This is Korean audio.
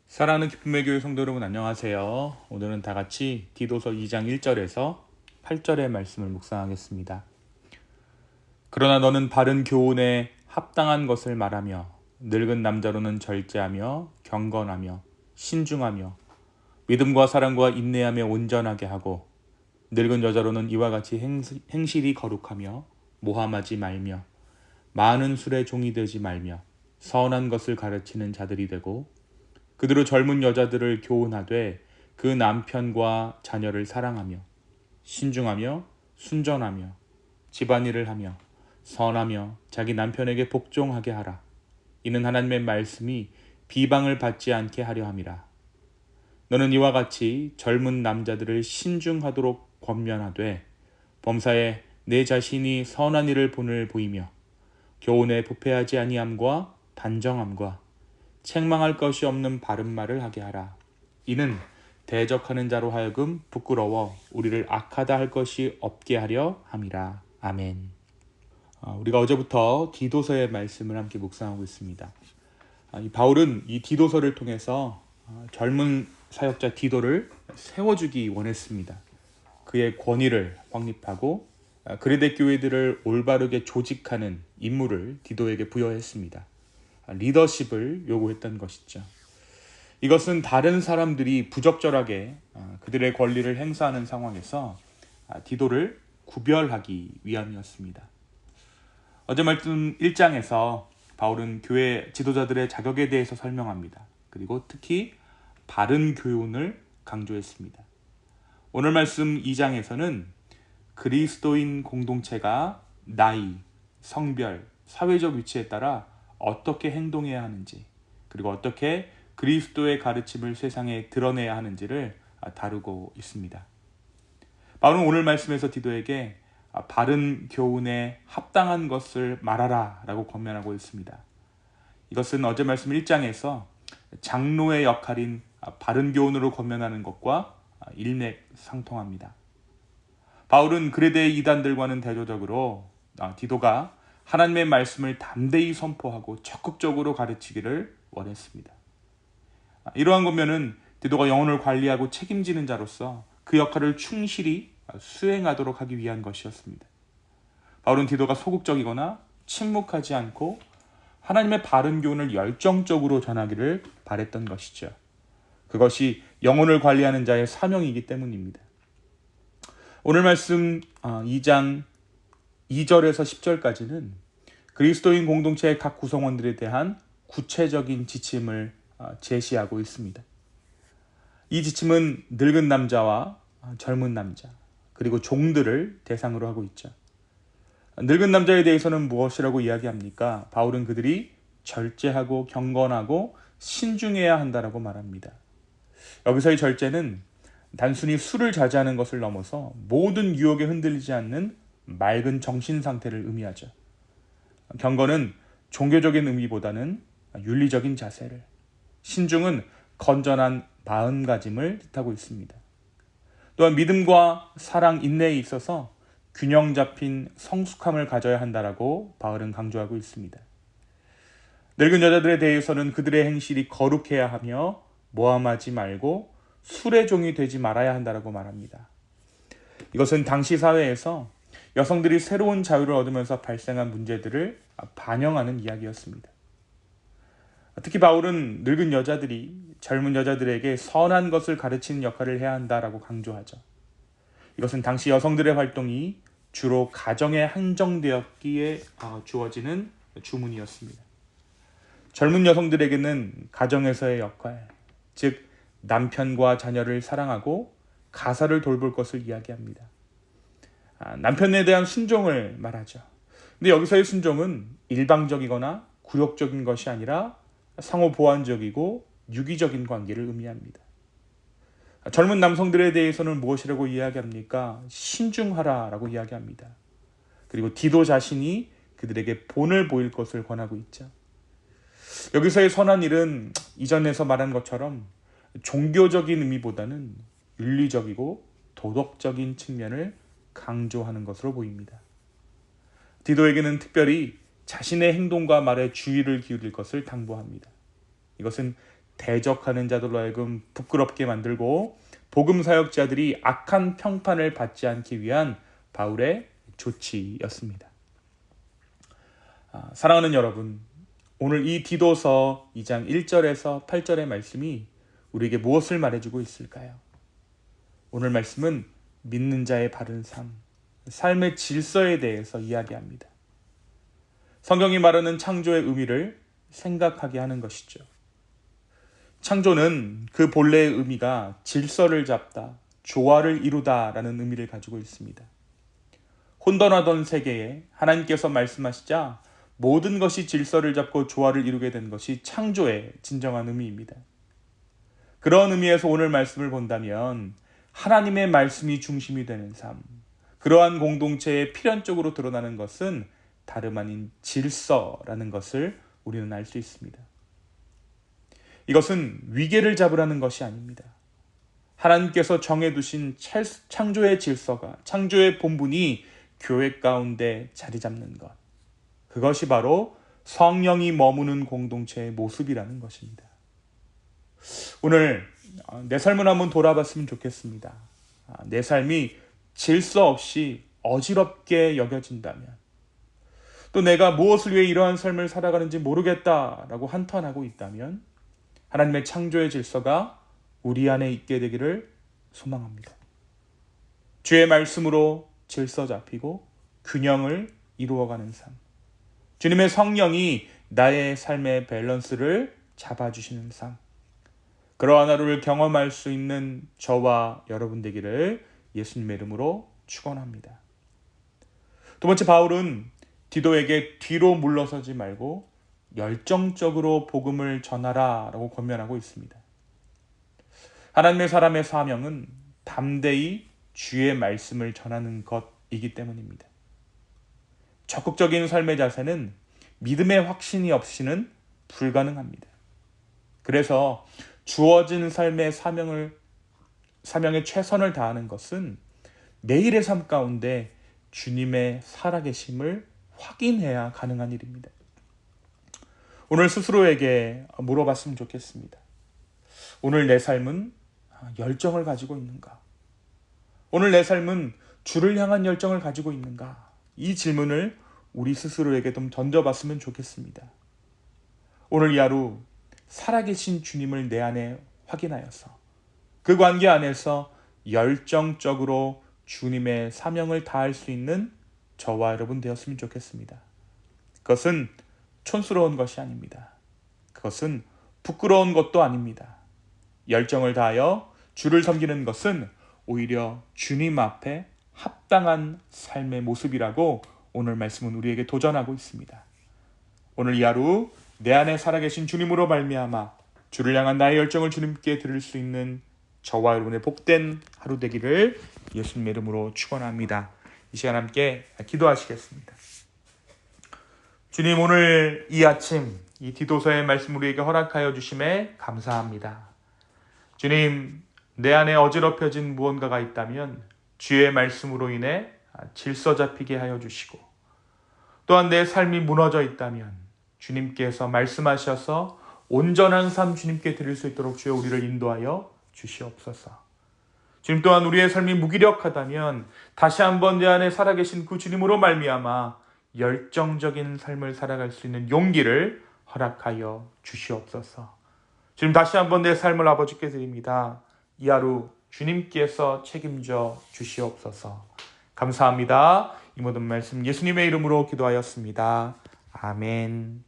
사랑하는 기쁨의 교회 성도 여러분 안녕하세요. 오늘은 다 같이 디도서 2장 1절에서 8절의 말씀을 묵상하겠습니다. 그러나 너는 바른 교훈에 합당한 것을 말하며 늙은 남자로는 절제하며 경건하며 신중하며 믿음과 사랑과 인내하며 온전하게 하고 늙은 여자로는 이와 같이 행실이 거룩하며 모함하지 말며 많은 술의 종이 되지 말며 선한 것을 가르치는 자들이 되고 그대로 젊은 여자들을 교훈하되 그 남편과 자녀를 사랑하며 신중하며 순전하며 집안일을 하며 선하며 자기 남편에게 복종하게 하라. 이는 하나님의 말씀이 비방을 받지 않게 하려 함이라. 너는 이와 같이 젊은 남자들을 신중하도록 권면하되 범사에 내 자신이 선한 일을 본을 보이며 교훈에 부패하지 아니함과 단정함과 책망할 것이 없는 바른 말을 하게 하라. 이는 대적하는 자로 하여금 부끄러워 우리를 악하다 할 것이 없게 하려 함이라. 아멘. 우리가 어제부터 디도서의 말씀을 함께 묵상하고 있습니다. 바울은 이 디도서를 통해서 젊은 사역자 디도를 세워주기 원했습니다. 그의 권위를 확립하고 그레데 교회들을 올바르게 조직하는 임무를 디도에게 부여했습니다. 리더십을 요구했던 것이죠. 이것은 다른 사람들이 부적절하게 그들의 권리를 행사하는 상황에서 디도를 구별하기 위함이었습니다. 어제 말씀 1장에서 바울은 교회 지도자들의 자격에 대해서 설명합니다. 그리고 특히 바른 교훈을 강조했습니다. 오늘 말씀 2장에서는 그리스도인 공동체가 나이, 성별, 사회적 위치에 따라 어떻게 행동해야 하는지 그리고 어떻게 그리스도의 가르침을 세상에 드러내야 하는지를 다루고 있습니다. 바울은 오늘 말씀에서 디도에게 바른 교훈에 합당한 것을 말하라 라고 권면하고 있습니다. 이것은 어제 말씀 1장에서 장로의 역할인 바른 교훈으로 권면하는 것과 일맥상통합니다. 바울은 그레데 이단들과는 대조적으로 디도가 하나님의 말씀을 담대히 선포하고 적극적으로 가르치기를 원했습니다. 이러한 권면은 디도가 영혼을 관리하고 책임지는 자로서 그 역할을 충실히 수행하도록 하기 위한 것이었습니다. 바울은 디도가 소극적이거나 침묵하지 않고 하나님의 바른 교훈을 열정적으로 전하기를 바랬던 것이죠. 그것이 영혼을 관리하는 자의 사명이기 때문입니다. 오늘 말씀 2장 2절에서 10절까지는 그리스도인 공동체의 각 구성원들에 대한 구체적인 지침을 제시하고 있습니다. 이 지침은 늙은 남자와 젊은 남자 그리고 종들을 대상으로 하고 있죠. 늙은 남자에 대해서는 무엇이라고 이야기합니까? 바울은 그들이 절제하고 경건하고 신중해야 한다라고 말합니다. 여기서의 절제는 단순히 술을 자제하는 것을 넘어서 모든 유혹에 흔들리지 않는 맑은 정신 상태를 의미하죠. 경건은 종교적인 의미보다는 윤리적인 자세를, 신중은 건전한 마음가짐을 뜻하고 있습니다. 또한 믿음과 사랑, 인내에 있어서 균형 잡힌 성숙함을 가져야 한다라고 바울은 강조하고 있습니다. 늙은 여자들에 대해서는 그들의 행실이 거룩해야 하며 모함하지 말고 술의 종이 되지 말아야 한다라고 말합니다. 이것은 당시 사회에서 여성들이 새로운 자유를 얻으면서 발생한 문제들을 반영하는 이야기였습니다. 특히 바울은 늙은 여자들이 젊은 여자들에게 선한 것을 가르치는 역할을 해야 한다라고 강조하죠. 이것은 당시 여성들의 활동이 주로 가정에 한정되었기에 주어지는 주문이었습니다. 젊은 여성들에게는 가정에서의 역할, 즉 남편과 자녀를 사랑하고 가사를 돌볼 것을 이야기합니다. 남편에 대한 순종을 말하죠. 근데 여기서의 순종은 일방적이거나 굴욕적인 것이 아니라 상호 보완적이고 유기적인 관계를 의미합니다. 젊은 남성들에 대해서는 무엇이라고 이야기합니까? 신중하라라고 이야기합니다. 그리고 디도 자신이 그들에게 본을 보일 것을 권하고 있죠. 여기서의 선한 일은 이전에서 말한 것처럼 종교적인 의미보다는 윤리적이고 도덕적인 측면을 강조하는 것으로 보입니다. 디도에게는 특별히 자신의 행동과 말에 주의를 기울일 것을 당부합니다. 이것은 대적하는 자들로 하여금 부끄럽게 만들고 복음 사역자들이 악한 평판을 받지 않기 위한 바울의 조치였습니다. 사랑하는 여러분, 오늘 이 디도서 2장 1절에서 8절의 말씀이 우리에게 무엇을 말해주고 있을까요? 오늘 말씀은 믿는 자의 바른 삶, 삶의 질서에 대해서 이야기합니다. 성경이 말하는 창조의 의미를 생각하게 하는 것이죠. 창조는 그 본래의 의미가 질서를 잡다, 조화를 이루다 라는 의미를 가지고 있습니다. 혼돈하던 세계에 하나님께서 말씀하시자 모든 것이 질서를 잡고 조화를 이루게 된 것이 창조의 진정한 의미입니다. 그런 의미에서 오늘 말씀을 본다면 하나님의 말씀이 중심이 되는 삶, 그러한 공동체에 필연적으로 드러나는 것은 다름 아닌 질서라는 것을 우리는 알 수 있습니다. 이것은 위계를 잡으라는 것이 아닙니다. 하나님께서 정해두신 창조의 질서가, 창조의 본분이 교회 가운데 자리 잡는 것, 그것이 바로 성령이 머무는 공동체의 모습이라는 것입니다. 오늘 내 삶을 한번 돌아봤으면 좋겠습니다. 내 삶이 질서 없이 어지럽게 여겨진다면, 또 내가 무엇을 위해 이러한 삶을 살아가는지 모르겠다라고 한탄하고 있다면 하나님의 창조의 질서가 우리 안에 있게 되기를 소망합니다. 주의 말씀으로 질서 잡히고 균형을 이루어가는 삶, 주님의 성령이 나의 삶의 밸런스를 잡아주시는 삶, 그러한 하루를 경험할 수 있는 저와 여러분 되기를 예수님의 이름으로 축원합니다. 두 번째, 바울은 디도에게 뒤로 물러서지 말고 열정적으로 복음을 전하라 라고 권면하고 있습니다. 하나님의 사람의 사명은 담대히 주의 말씀을 전하는 것이기 때문입니다. 적극적인 삶의 자세는 믿음의 확신이 없이는 불가능합니다. 그래서 주어진 삶의 사명에 최선을 다하는 것은 매일의 삶 가운데 주님의 살아계심을 확인해야 가능한 일입니다. 오늘 스스로에게 물어봤으면 좋겠습니다. 오늘 내 삶은 열정을 가지고 있는가? 오늘 내 삶은 주를 향한 열정을 가지고 있는가? 이 질문을 우리 스스로에게 좀 던져봤으면 좋겠습니다. 오늘 이 하루 살아계신 주님을 내 안에 확인하여서 그 관계 안에서 열정적으로 주님의 사명을 다할 수 있는 저와 여러분 되었으면 좋겠습니다. 그것은 촌스러운 것이 아닙니다. 그것은 부끄러운 것도 아닙니다. 열정을 다하여 주를 섬기는 것은 오히려 주님 앞에 합당한 삶의 모습이라고 오늘 말씀은 우리에게 도전하고 있습니다. 오늘 이 하루 내 안에 살아계신 주님으로 말미암아 주를 향한 나의 열정을 주님께 드릴 수 있는 저와 여러분의 복된 하루 되기를 예수님의 이름으로 축원합니다. 이 시간 함께 기도하시겠습니다. 주님, 오늘 이 아침 이 디도서의 말씀 우리에게 허락하여 주심에 감사합니다. 주님, 내 안에 어지럽혀진 무언가가 있다면 주의 말씀으로 인해 질서 잡히게 하여 주시고, 또한 내 삶이 무너져 있다면 주님께서 말씀하셔서 온전한 삶 주님께 드릴 수 있도록 주여 우리를 인도하여 주시옵소서. 주님, 또한 우리의 삶이 무기력하다면 다시 한번 내 안에 살아계신 그 주님으로 말미암아 열정적인 삶을 살아갈 수 있는 용기를 허락하여 주시옵소서. 주님, 다시 한번 내 삶을 아버지께 드립니다. 이 하루 주님께서 책임져 주시옵소서. 감사합니다. 이 모든 말씀 예수님의 이름으로 기도하였습니다. 아멘.